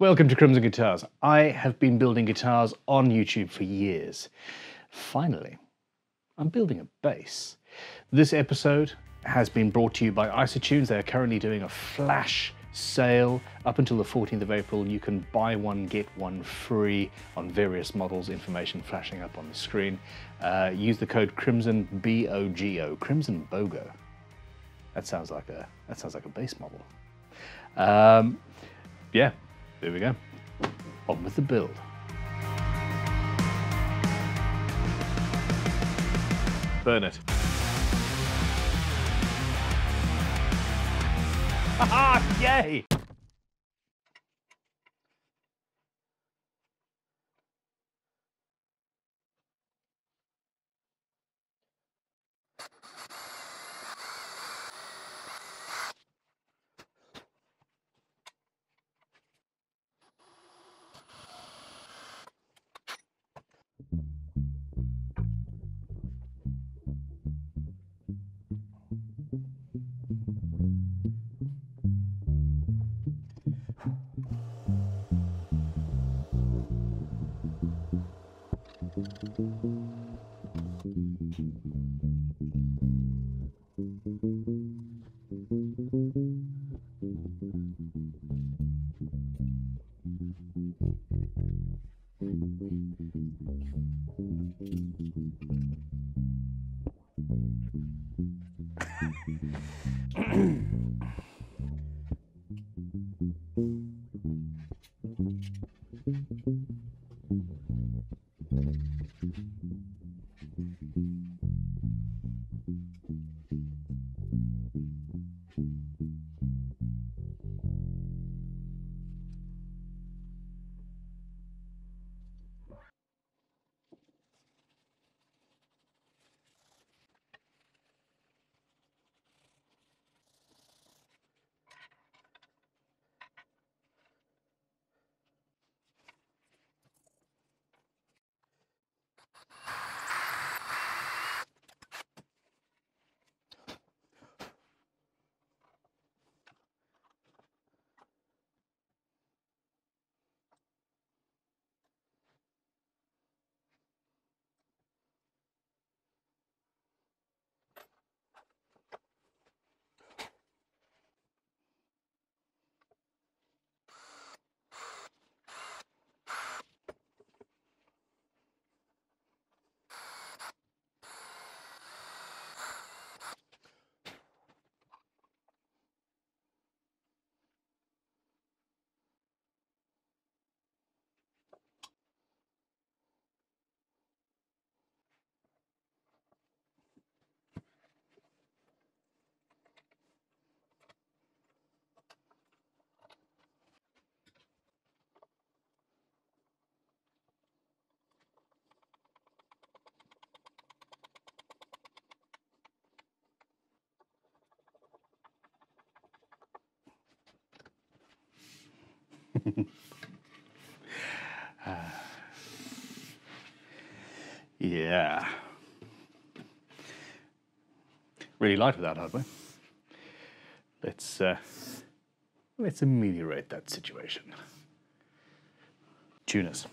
Welcome to Crimson Guitars. I have been building guitars on YouTube for years. Finally, I'm building a bass. This episode has been brought to you by Isotunes. They are currently doing a flash sale up until the 14th of April. You can buy one, get one free on various models, information flashing up on the screen. Use the code Crimson BOGO, Crimson BOGO. That sounds like a bass model. Yeah. There we go. On with the build. Burn it. Haha! Yay! Yeah. Really light without hardware. Let's ameliorate that situation. Tuners.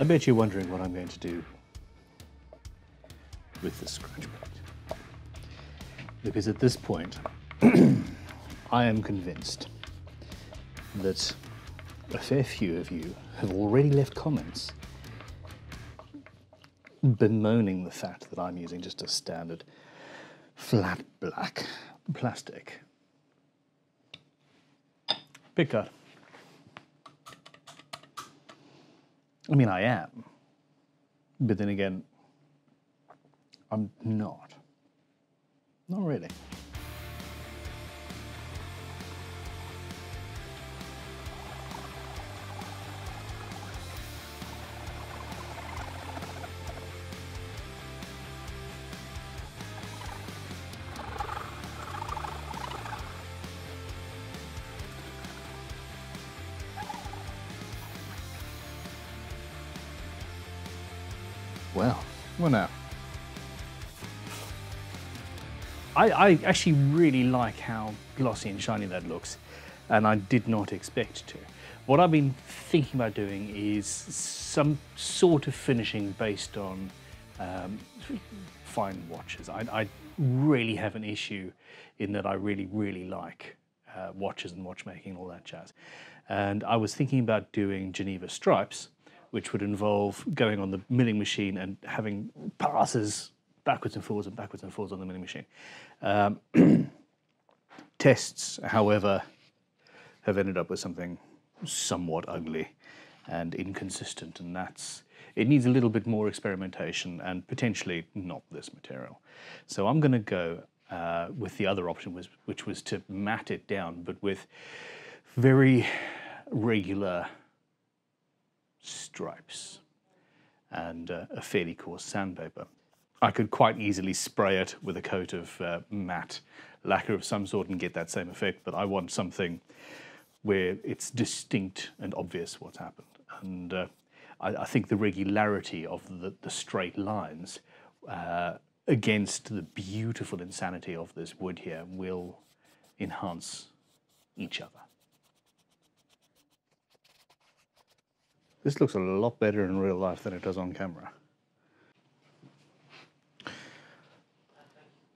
I bet you're wondering what I'm going to do with this scratch paint. Because at this point, I am convinced that a fair few of you have already left comments bemoaning the fact that I'm using just a standard flat black plastic Pickguard. I mean, I am, but then again, I'm not. Not really. Well now. I actually really like how glossy and shiny that looks, and I did not expect to. What I've been thinking about doing is some sort of finishing based on fine watches. I really have an issue in that I really like watches and watchmaking and all that jazz. And I was thinking about doing Geneva stripes, which would involve going on the milling machine and having passes backwards and forwards on the milling machine. Tests, however, have ended up with something somewhat ugly and inconsistent, and it needs a little bit more experimentation and potentially not this material. So I'm going to go with the other option, which was to mat it down, but with very regular stripes and a fairly coarse sandpaper. I could quite easily spray it with a coat of matte lacquer of some sort and get that same effect, but I want something where it's distinct and obvious what's happened. And I think the regularity of the straight lines against the beautiful insanity of this wood here will enhance each other. This looks a lot better in real life than it does on camera.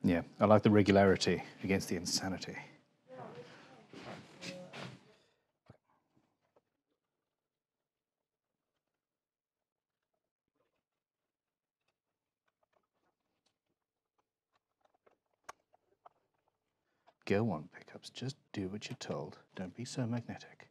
Yeah, I like the regularity against the insanity. Go on, Pickups, just do what you're told. Don't be so magnetic.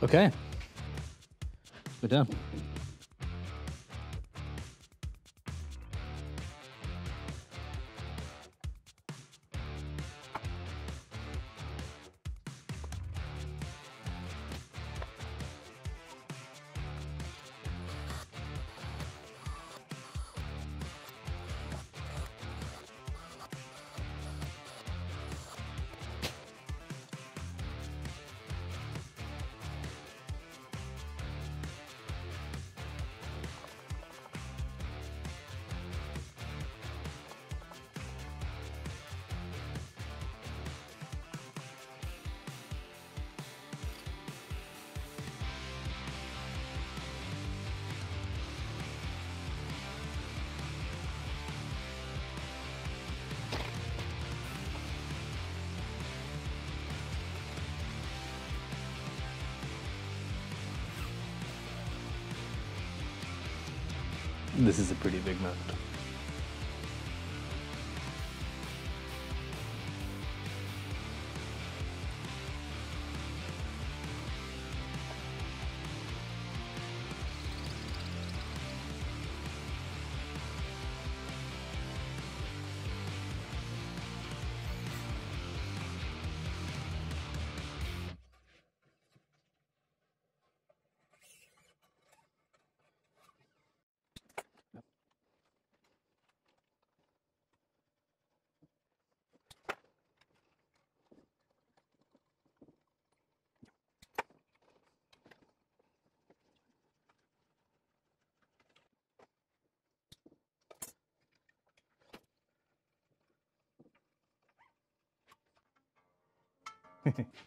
Okay, we're done. This is a pretty big mound.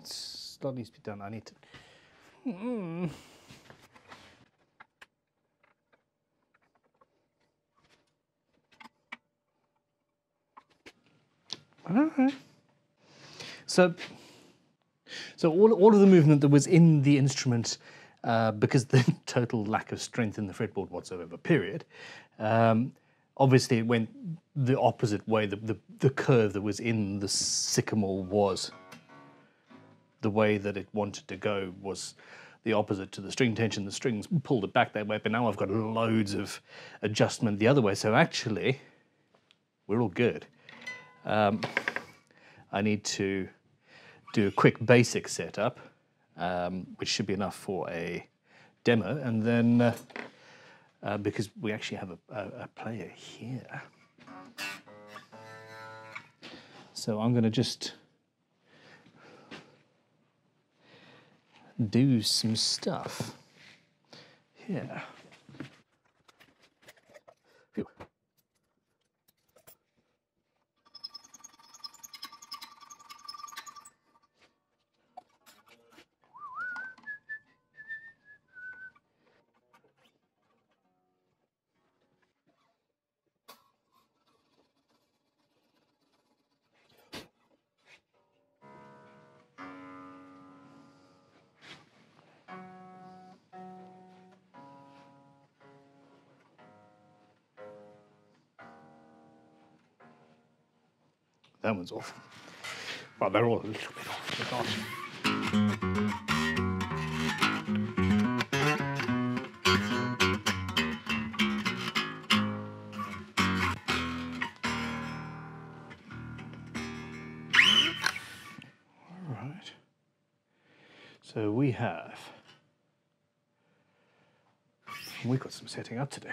Still needs to be done. I need to. Alright. So all of the movement that was in the instrument, because the total lack of strength in the fretboard whatsoever, period, obviously it went the opposite way. The curve that was in the sycamore was the way that it wanted to go, was the opposite to the string tension. The strings pulled it back that way, but now I've got loads of adjustment the other way. So actually, we're all good. I need to do a quick basic setup, which should be enough for a demo, and then because we actually have a player here, so I'm going to just do some stuff here. Phew. That one's off. Well, they're all a little bit off, but not. All right. So we've got some setting up to do.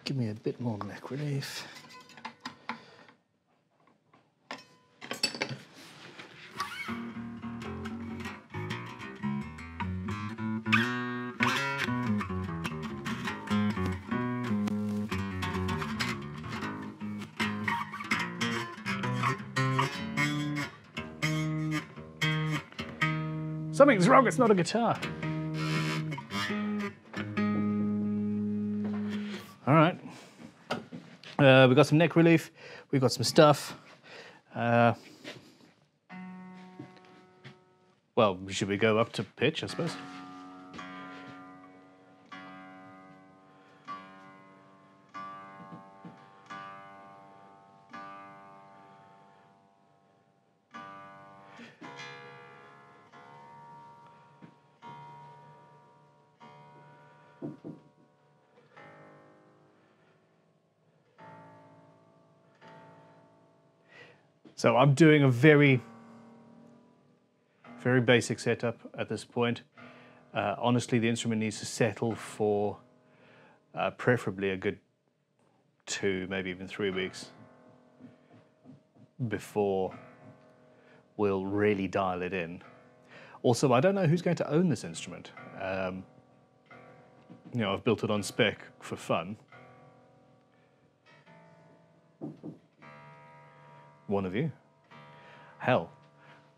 Give me a bit more neck relief. Something's wrong, it's not a guitar. All right. We've got some neck relief, we've got some stuff. Well, should we go up to pitch, I suppose? So I'm doing a very basic setup at this point. Honestly, the instrument needs to settle for preferably a good 2, maybe even 3 weeks before we'll really dial it in. Also, I don't know who's going to own this instrument. You know, I've built it on spec for fun. One of you. Hell,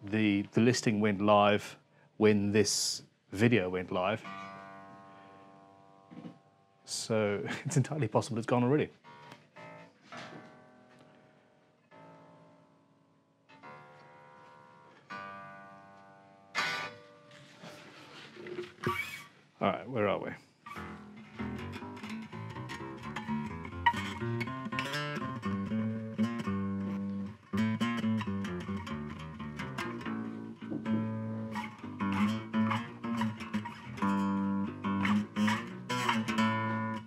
the listing went live when this video went live. So it's entirely possible it's gone already. All right, where are we?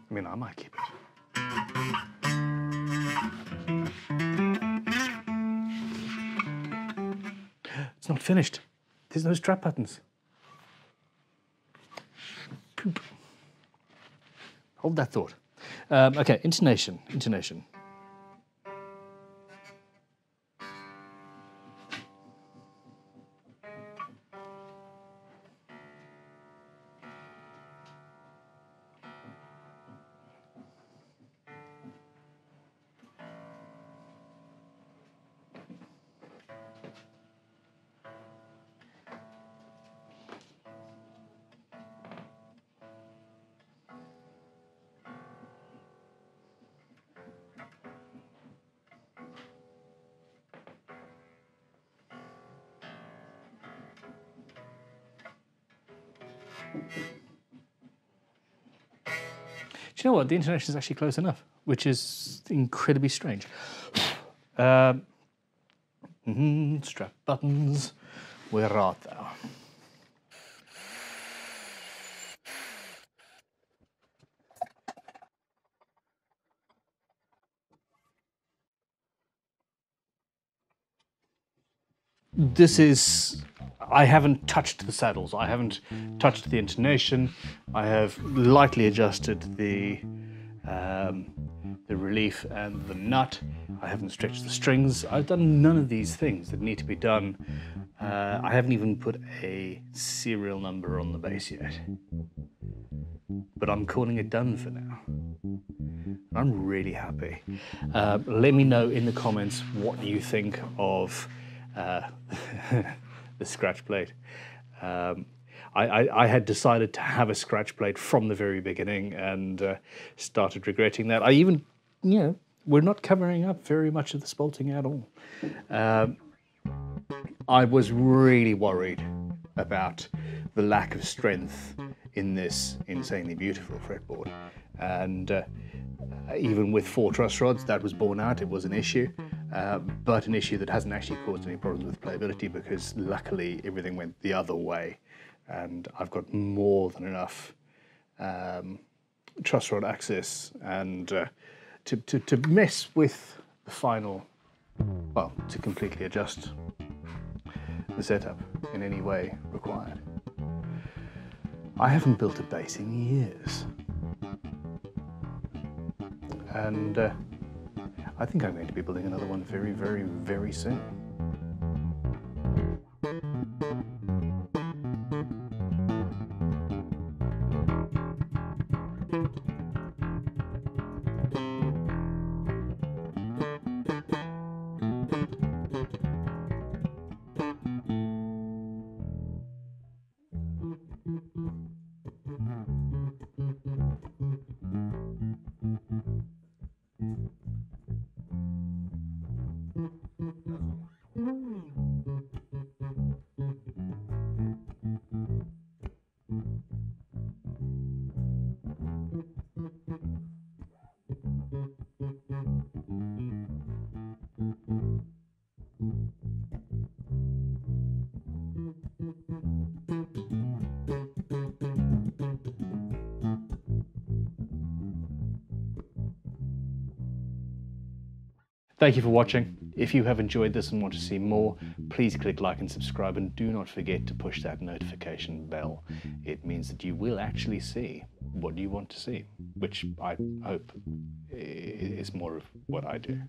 I mean, I might keep it. It's not finished. There's no strap buttons. Poop. Hold that thought. Okay, intonation. Do you know what? The intonation is actually close enough, which is incredibly strange. Strap buttons, where art thou? This is, I haven't touched the saddles, I haven't touched the intonation, I have lightly adjusted the relief and the nut, I haven't stretched the strings, I've done none of these things that need to be done. I haven't even put a serial number on the bass yet, but I'm calling it done for now. I'm really happy. Let me know in the comments what you think of the scratch plate. I had decided to have a scratch plate from the very beginning and started regretting that. I even, you know, we're not covering up very much of the spalting at all. I was really worried about the lack of strength in this insanely beautiful fretboard. And even with 4 truss rods, that was borne out. It was an issue, but an issue that hasn't actually caused any problems with playability because luckily everything went the other way. And I've got more than enough truss rod access and to mess with the final, well, to completely adjust the setup in any way required. I haven't built a bass in years. And I think I'm going to be building another one very, very, very soon. Thank you for watching. If you have enjoyed this and want to see more, please click like and subscribe, and do not forget to push that notification bell. It means that you will actually see what you want to see, which I hope is more of what I do.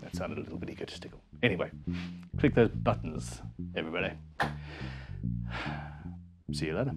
That sounded a little bit egotistical. Anyway, click those buttons, everybody. See you later.